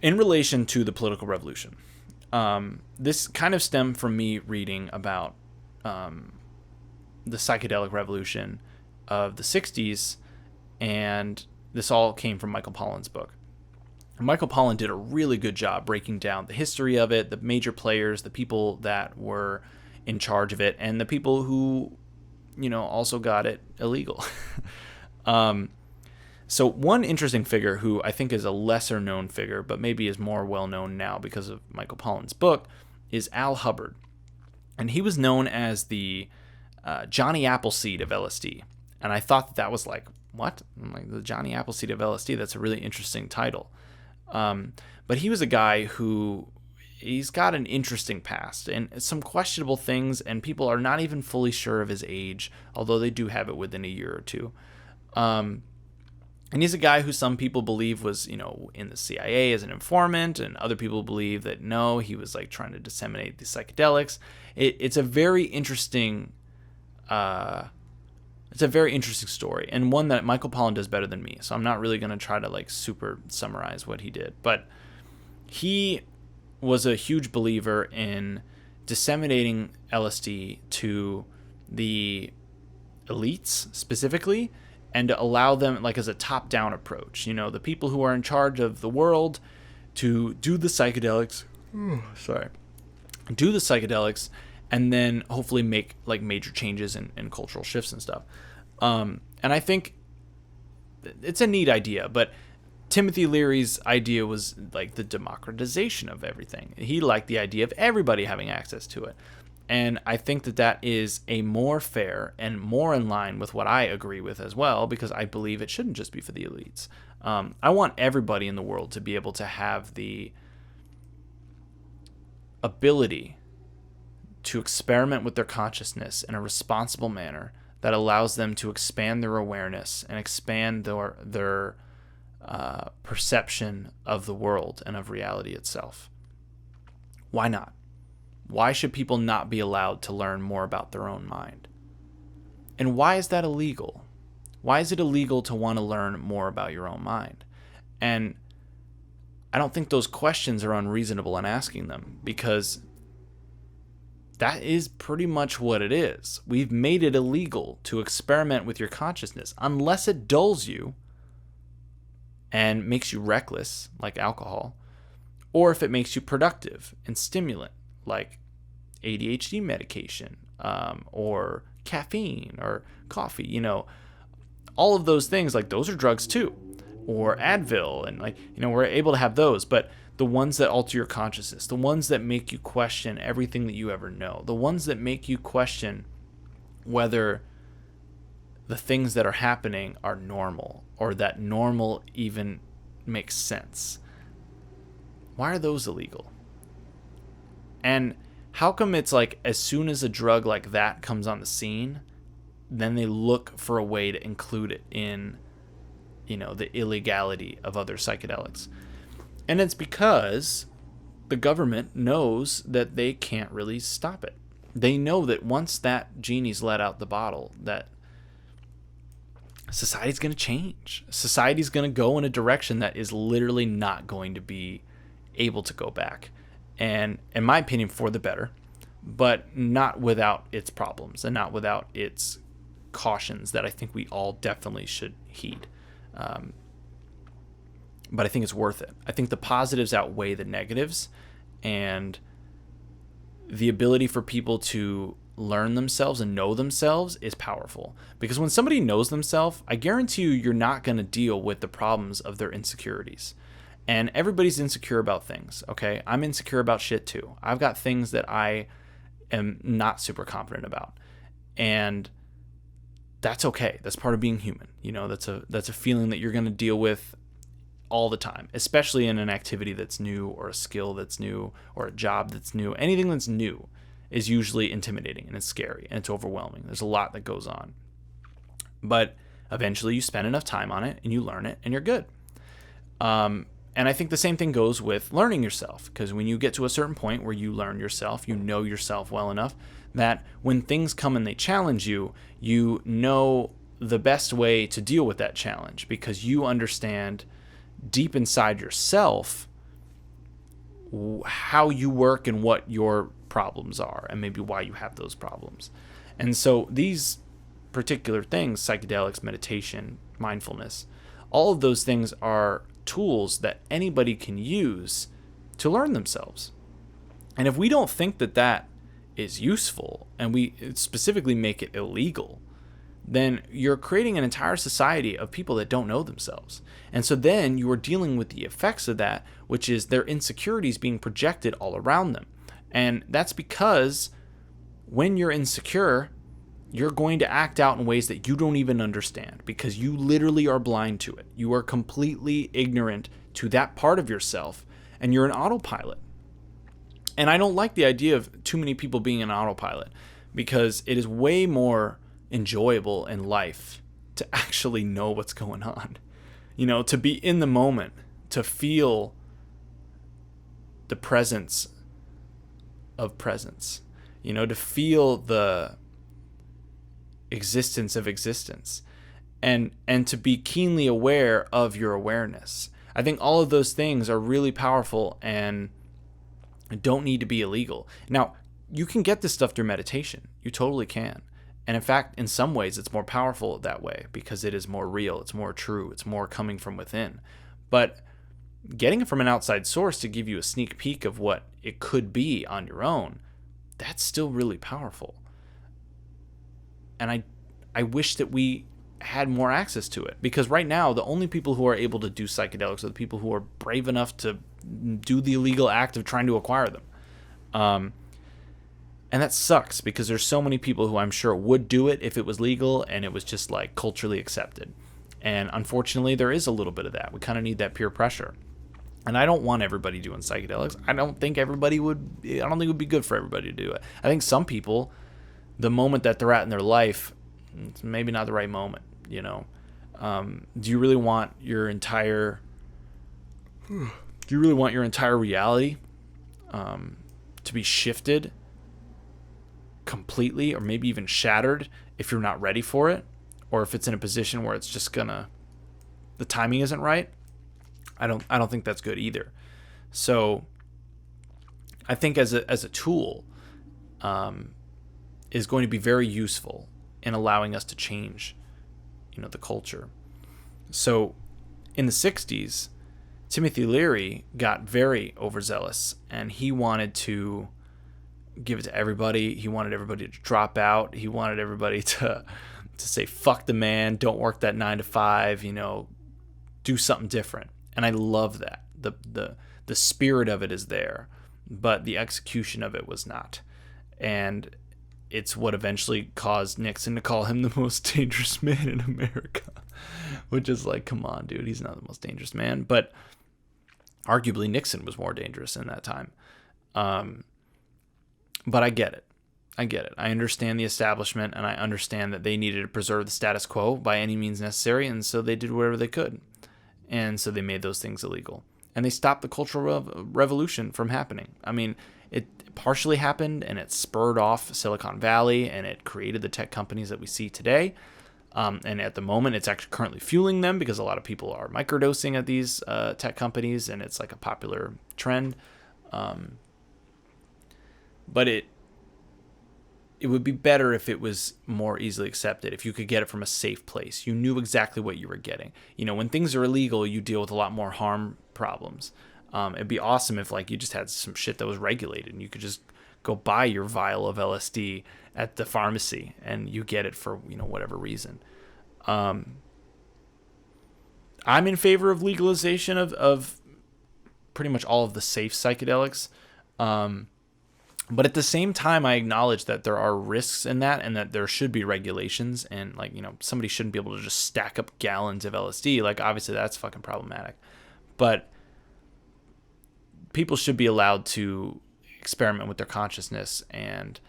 in relation to the political revolution, this kind of stemmed from me reading about the psychedelic revolution of the 60s, and this all came from Michael Pollan's book. Michael Pollan did a really good job breaking down the history of it, the major players, the people that were in charge of it, and the people who, also got it illegal. So one interesting figure who I think is a lesser known figure, but maybe is more well known now because of Michael Pollan's book, is Al Hubbard. And he was known as the Johnny Appleseed of LSD. And I thought that was like, what? I'm like, the Johnny Appleseed of LSD? That's a really interesting title. But he was a guy who, he's got an interesting past and some questionable things, and people are not even fully sure of his age, although they do have it within a year or two. And he's a guy who some people believe was, in the CIA as an informant, and other people believe that no, he was like trying to disseminate the psychedelics. It's a very interesting story, and one that Michael Pollan does better than me. So I'm not really going to try to like super summarize what he did, but he was a huge believer in disseminating LSD to the elites specifically, and to allow them like as a top-down approach. The people who are in charge of the world to do the psychedelics. Do the psychedelics, and then hopefully make like major changes and cultural shifts and stuff. And I think it's a neat idea, but Timothy Leary's idea was like the democratization of everything. He liked the idea of everybody having access to it. And I think that is a more fair and more in line with what I agree with as well, because I believe it shouldn't just be for the elites. I want everybody in the world to be able to have the ability to experiment with their consciousness in a responsible manner that allows them to expand their awareness and expand their perception of the world and of reality itself. Why not? Why should people not be allowed to learn more about their own mind? And why is that illegal? Why is it illegal to want to learn more about your own mind? And I don't think those questions are unreasonable in asking them, because that is pretty much what it is. We've made it illegal to experiment with your consciousness unless it dulls you and makes you reckless, like alcohol, or if it makes you productive and stimulant, like ADHD medication, or caffeine or coffee. All of those things, like those are drugs too, or Advil, and we're able to have those. But the ones that alter your consciousness, the ones that make you question everything that you ever know, the ones that make you question whether the things that are happening are normal, or that normal even makes sense, why are those illegal? And how come it's like as soon as a drug like that comes on the scene, then they look for a way to include it in, the illegality of other psychedelics? And it's because the government knows that they can't really stop it. They know that once that genie's let out the bottle, that society's going to change. Society's going to go in a direction that is literally not going to be able to go back. And in my opinion, for the better, but not without its problems and not without its cautions that I think we all definitely should heed. But I think it's worth it. I think the positives outweigh the negatives, and the ability for people to learn themselves and know themselves is powerful. Because when somebody knows themselves, I guarantee you're not going to deal with the problems of their insecurities. And everybody's insecure about things, okay? I'm insecure about shit too. I've got things that I am not super confident about. And that's okay. That's part of being human. That's a feeling that you're going to deal with all the time, especially in an activity that's new, or a skill that's new, or a job that's new. Anything that's new is usually intimidating, and it's scary, and it's overwhelming. There's a lot that goes on. But eventually you spend enough time on it and you learn it and you're good. And I think the same thing goes with learning yourself, because when you get to a certain point where you learn yourself, you know yourself well enough that when things come and they challenge you, you know the best way to deal with that challenge, because you understand deep inside yourself how you work and what your problems are, and maybe why you have those problems. And so these particular things, psychedelics, meditation, mindfulness, all of those things are tools that anybody can use to learn themselves. And if we don't think that that is useful, and we specifically make it illegal, then you're creating an entire society of people that don't know themselves. And so then you are dealing with the effects of that, which is their insecurities being projected all around them. And that's because when you're insecure, you're going to act out in ways that you don't even understand, because you literally are blind to it. You are completely ignorant to that part of yourself, and you're an autopilot. And I don't like the idea of too many people being an autopilot, because it is way more enjoyable in life to actually know what's going on. You know, to be in the moment, to feel the presence of presence, you know, to feel the existence of existence, and to be keenly aware of your awareness. I think all of those things are really powerful and don't need to be illegal. Now, you can get this stuff through meditation. You totally can. And in fact, in some ways, it's more powerful that way because it is more real, it's more true, it's more coming from within. But getting it from an outside source to give you a sneak peek of what it could be on your own, that's still really powerful. And I wish that we had more access to it, because right now, the only people who are able to do psychedelics are the people who are brave enough to do the illegal act of trying to acquire them. And that sucks, because there's so many people who I'm sure would do it if it was legal and it was just like culturally accepted. And unfortunately, there is a little bit of that. We kind of need that peer pressure. And I don't want everybody doing psychedelics. I don't think it would be good for everybody to do it. I think some people, the moment that they're at in their life, it's maybe not the right moment, you know. Do you really want your entire reality to be shifted completely, or maybe even shattered, if you're not ready for it, or if it's in a position where it's just the timing isn't right? I don't think that's good either. So I think as a tool, is going to be very useful in allowing us to change, you know, the culture. So in the 60s, Timothy Leary got very overzealous, and he wanted to give it to everybody. He wanted everybody to drop out. He wanted everybody to say, fuck the man, don't work that 9 to 5, you know, do something different. And I love that. The spirit of it is there, but the execution of it was not. And it's what eventually caused Nixon to call him the most dangerous man in America, which is like, come on, dude, he's not the most dangerous man. But arguably Nixon was more dangerous in that time. But I get it. I understand the establishment, and I understand that they needed to preserve the status quo by any means necessary, and so they did whatever they could. And so they made those things illegal. And they stopped the Cultural Revolution from happening. I mean, it partially happened, and it spurred off Silicon Valley, and it created the tech companies that we see today. And at the moment, it's actually currently fueling them, because a lot of people are microdosing at these tech companies, and it's like a popular trend. But it would be better if it was more easily accepted, if you could get it from a safe place. You knew exactly what you were getting. You know, when things are illegal, you deal with a lot more harm problems. It'd be awesome if, like, you just had some shit that was regulated, and you could just go buy your vial of LSD at the pharmacy, and you get it for, you know, whatever reason. I'm in favor of legalization of pretty much all of the safe psychedelics. But at the same time, I acknowledge that there are risks in that, and that there should be regulations, and, like, you know, somebody shouldn't be able to just stack up gallons of LSD. Like, obviously that's fucking problematic. But people should be allowed to experiment with their consciousness and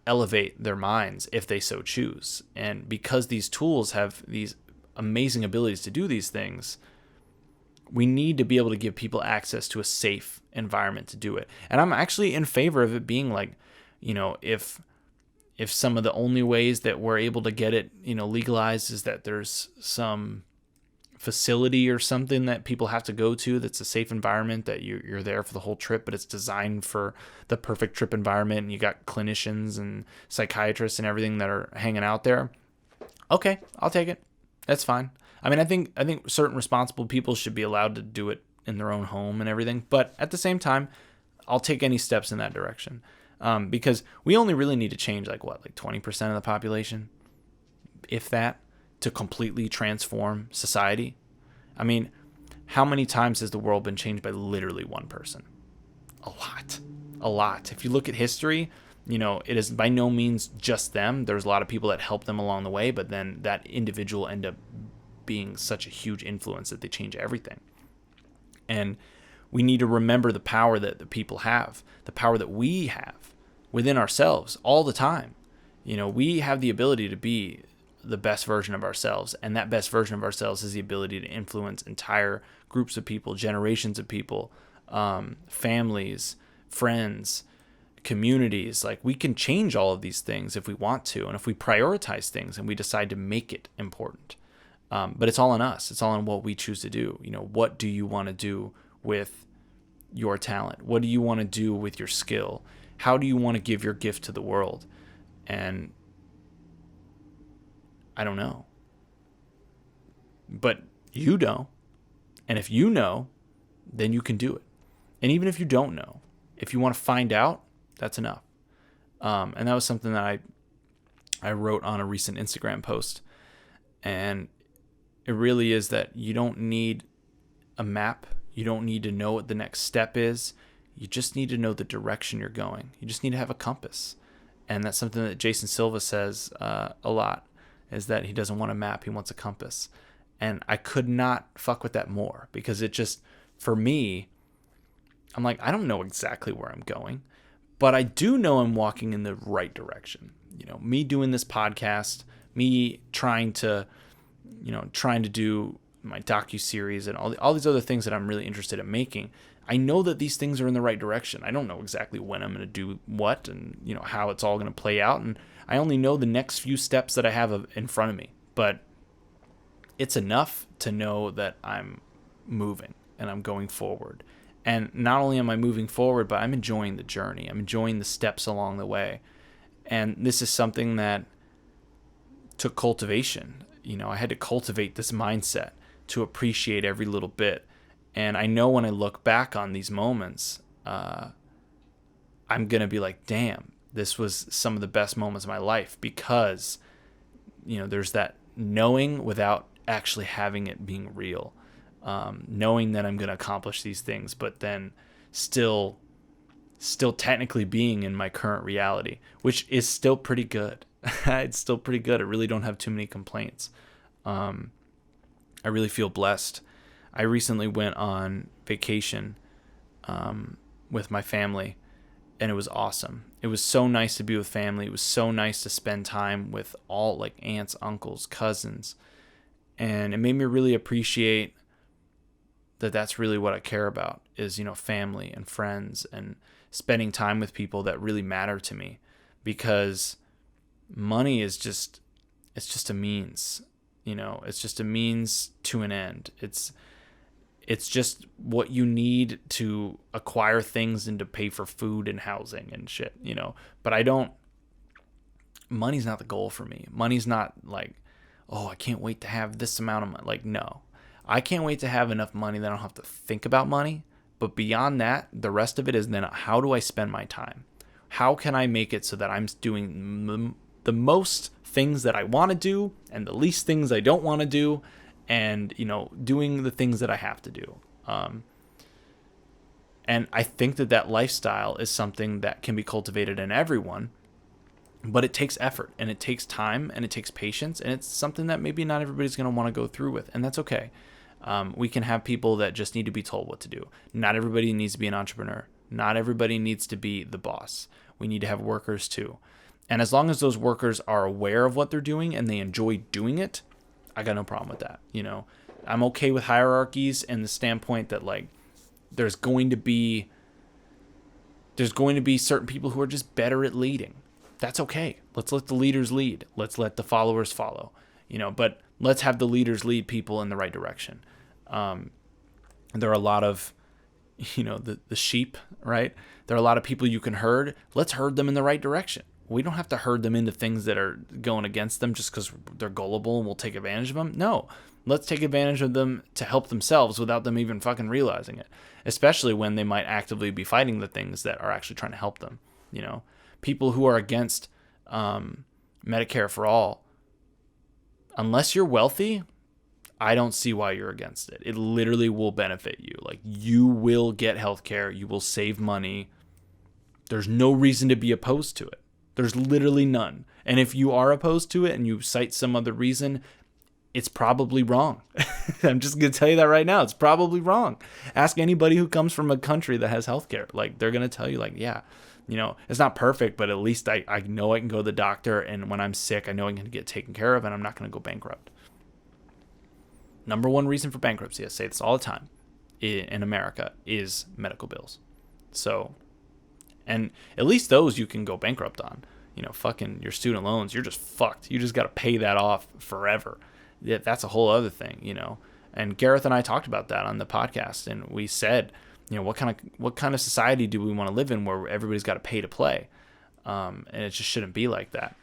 elevate their minds if they so choose. And because these tools have these amazing abilities to do these things, we need to be able to give people access to a safe environment to do it. And I'm actually in favor of it being like, you know, if some of the only ways that we're able to get it, you know, legalized is that there's some facility or something that people have to go to that's a safe environment, that you're there for the whole trip, but it's designed for the perfect trip environment, and you got clinicians and psychiatrists and everything that are hanging out there. Okay, I'll take it. That's fine. I mean, I think certain responsible people should be allowed to do it in their own home and everything, but at the same time, I'll take any steps in that direction, because we only really need to change like 20% of the population, if that, to completely transform society. I mean, how many times has the world been changed by literally one person? A lot. If you look at history, it is by no means just them. There's a lot of people that help them along the way, but then that individual end up being such a huge influence that they change everything. And we need to remember the power that the people have, the power that we have within ourselves all the time. We have the ability to be the best version of ourselves, and that best version of ourselves is the ability to influence entire groups of people, generations of people, families, friends, communities. Like, we can change all of these things if we want to, and if we prioritize things and we decide to make it important. But it's all on us. It's all on what we choose to do. What do you want to do with your talent? What do you want to do with your skill? How do you want to give your gift to the world? And I don't know. But you know. And if you know, then you can do it. And even if you don't know, if you want to find out, that's enough. And that was something that I wrote on a recent Instagram post. And it really is that you don't need a map. You don't need to know what the next step is. You just need to know the direction you're going. You just need to have a compass. And that's something that Jason Silva says a lot, is that he doesn't want a map, he wants a compass. And I could not fuck with that more, because it just, for me, I'm like, I don't know exactly where I'm going, but I do know I'm walking in the right direction. Me doing this podcast, me trying to do my docuseries and all these other things that I'm really interested in making. I know that these things are in the right direction. I don't know exactly when I'm going to do what and, how it's all going to play out. And I only know the next few steps that I have in front of me. But it's enough to know that I'm moving and I'm going forward. And not only am I moving forward, but I'm enjoying the journey. I'm enjoying the steps along the way. And this is something that took cultivation. I had to cultivate this mindset to appreciate every little bit. And I know when I look back on these moments, I'm going to be like, damn, this was some of the best moments of my life, because, there's that knowing without actually having it being real. Knowing that I'm going to accomplish these things, but then still technically being in my current reality, which is still pretty good. It's still pretty good. I really don't have too many complaints. I really feel blessed. I recently went on vacation with my family, and it was awesome. It was so nice to be with family. It was so nice to spend time with all, like, aunts, uncles, cousins. And it made me really appreciate that that's really what I care about, is, family and friends and spending time with people that really matter to me. Because money is just a means, it's just a means to an end. It's just what you need to acquire things and to pay for food and housing and shit, but money's not the goal for me. Money's not like, oh, I can't wait to have this amount of money. Like, no, I can't wait to have enough money that I don't have to think about money. But beyond that, the rest of it is then, how do I spend my time? How can I make it so that I'm doing the most things that I want to do and the least things I don't want to do, and, doing the things that I have to do. And I think that lifestyle is something that can be cultivated in everyone, but it takes effort, and it takes time, and it takes patience, and it's something that maybe not everybody's going to want to go through with, and that's okay. We can have people that just need to be told what to do. Not everybody needs to be an entrepreneur. Not everybody needs to be the boss. We need to have workers too. And as long as those workers are aware of what they're doing and they enjoy doing it, I got no problem with that. I'm okay with hierarchies and the standpoint that, like, there's going to be certain people who are just better at leading. That's okay. Let's let the leaders lead. Let's let the followers follow. But Let's have the leaders lead people in the right direction. There are a lot of, the sheep, right? There are a lot of people you can herd. Let's herd them in the right direction. We don't have to herd them into things that are going against them just because they're gullible and we'll take advantage of them. No, let's take advantage of them to help themselves without them even fucking realizing it, especially when they might actively be fighting the things that are actually trying to help them. People who are against Medicare for all, unless you're wealthy, I don't see why you're against it. It literally will benefit you. Like, you will get healthcare. You will save money. There's no reason to be opposed to it. There's literally none. And if you are opposed to it and you cite some other reason, it's probably wrong. I'm just going to tell you that right now. It's probably wrong. Ask anybody who comes from a country that has healthcare. Like, they're going to tell you, like, yeah, it's not perfect, but at least I know I can go to the doctor. And when I'm sick, I know I can get taken care of and I'm not going to go bankrupt. Number one reason for bankruptcy, I say this all the time, in America, is medical bills. So, and at least those you can go bankrupt on. Fucking your student loans, you're just fucked. You just got to pay that off forever. That's a whole other thing, And Gareth and I talked about that on the podcast, and we said, what kind of society do we want to live in where everybody's got to pay to play? And it just shouldn't be like that.